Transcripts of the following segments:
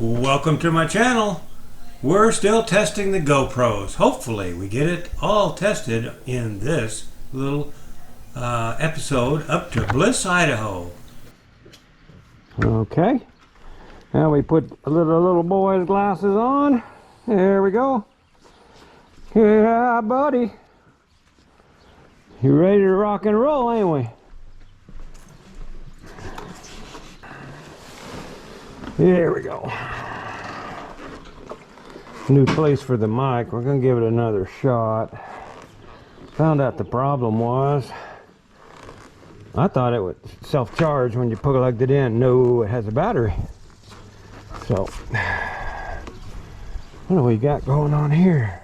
Welcome to my channel. We're still testing the GoPros. Hopefully we get it all tested in this little episode up to Bliss, Idaho. Okay, now we put a little boy's glasses on. There we go. Yeah, buddy. You ready to rock and roll, ain't we? There we go. New place for the mic. We're gonna give it another shot. Found out the problem was, I thought it would self-charge when you plugged it in. No, it has a battery. So, what do we got going on here?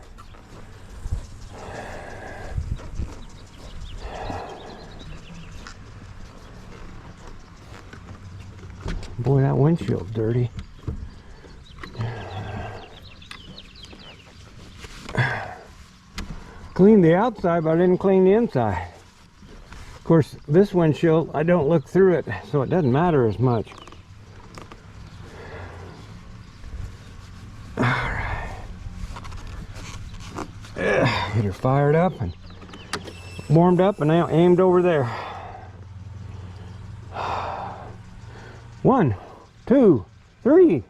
Boy, that windshield's dirty. Cleaned the outside, but I didn't clean the inside. Of course, this windshield, I don't look through it, so it doesn't matter as much. Alright. Get her fired up and warmed up and now aimed over there. 1, 2, 3.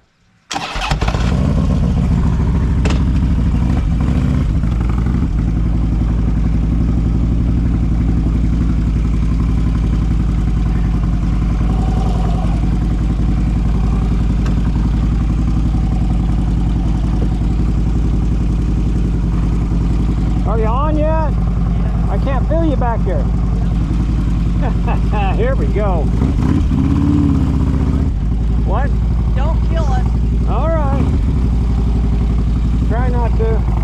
Are you on yet? I can't feel you back there. Here we go. What? Don't kill us. All right. Try not to.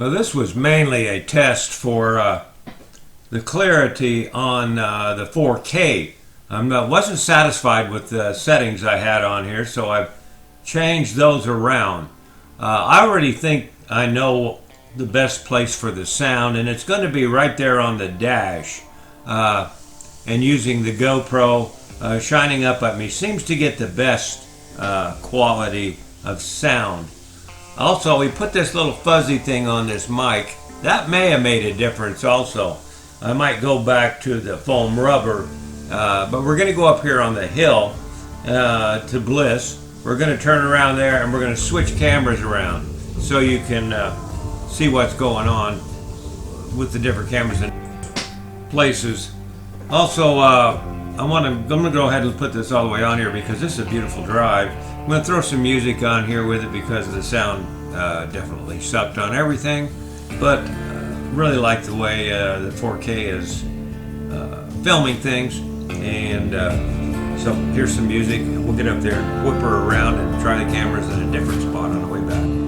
Well, this was mainly a test for the clarity on the 4K. I wasn't satisfied with the settings I had on here, so I've changed those around. I already think I know the best place for the sound, and it's going to be right there on the dash. And using the GoPro shining up at me seems to get the best quality of sound. Also, we put this little fuzzy thing on this mic. That may have made a difference also. I might go back to the foam rubber, but we're going to go up here on the hill to Bliss. We're going to turn around there and we're going to switch cameras around so you can see what's going on with the different cameras and places. Also, I'm going to go ahead and put this all the way on here because this is a beautiful drive. I'm going to throw some music on here with it because the sound definitely sucked on everything, but really like the way the 4K is filming things. And so here's some music. We'll get up there, whip her around, and try the cameras in a different spot on the way back.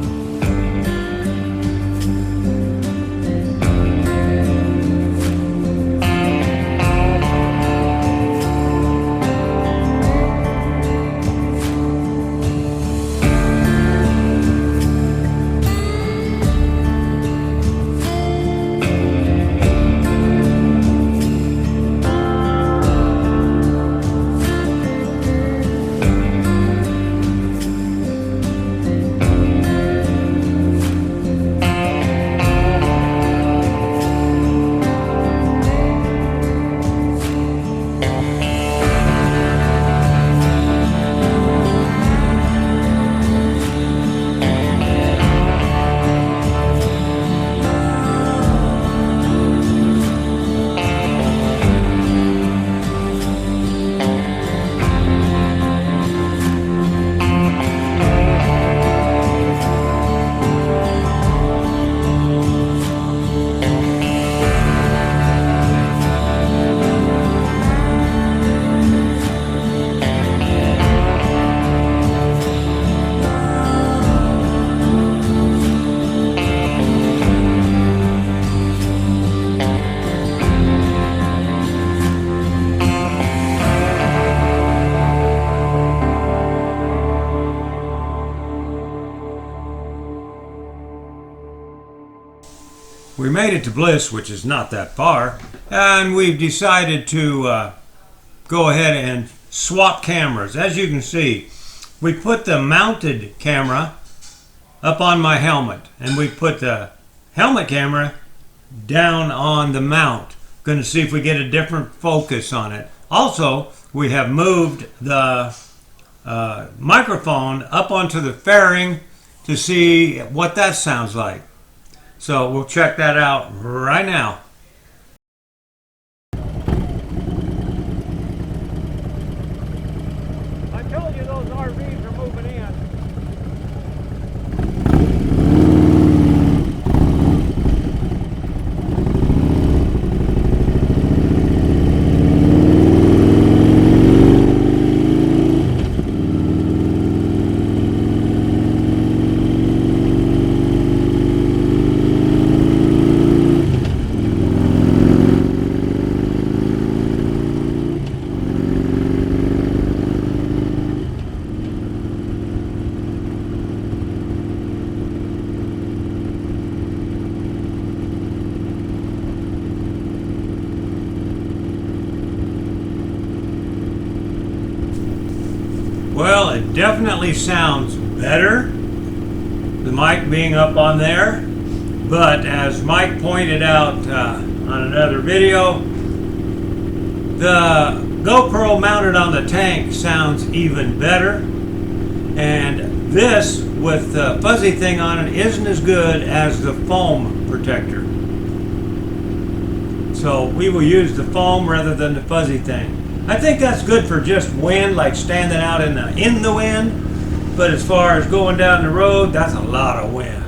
We made it to Bliss, which is not that far, and we've decided to go ahead and swap cameras. As you can see, we put the mounted camera up on my helmet, and we put the helmet camera down on the mount. Going to see if we get a different focus on it. Also, we have moved the microphone up onto the fairing to see what that sounds like. So we'll check that out right now. I told you those RVs are moving in. Well, it definitely sounds better, the mic being up on there, but as Mike pointed out on another video, the GoPro mounted on the tank sounds even better, and this with the fuzzy thing on it isn't as good as the foam protector. So we will use the foam rather than the fuzzy thing. I think that's good for just wind, like standing out in the wind. But as far as going down the road, that's a lot of wind.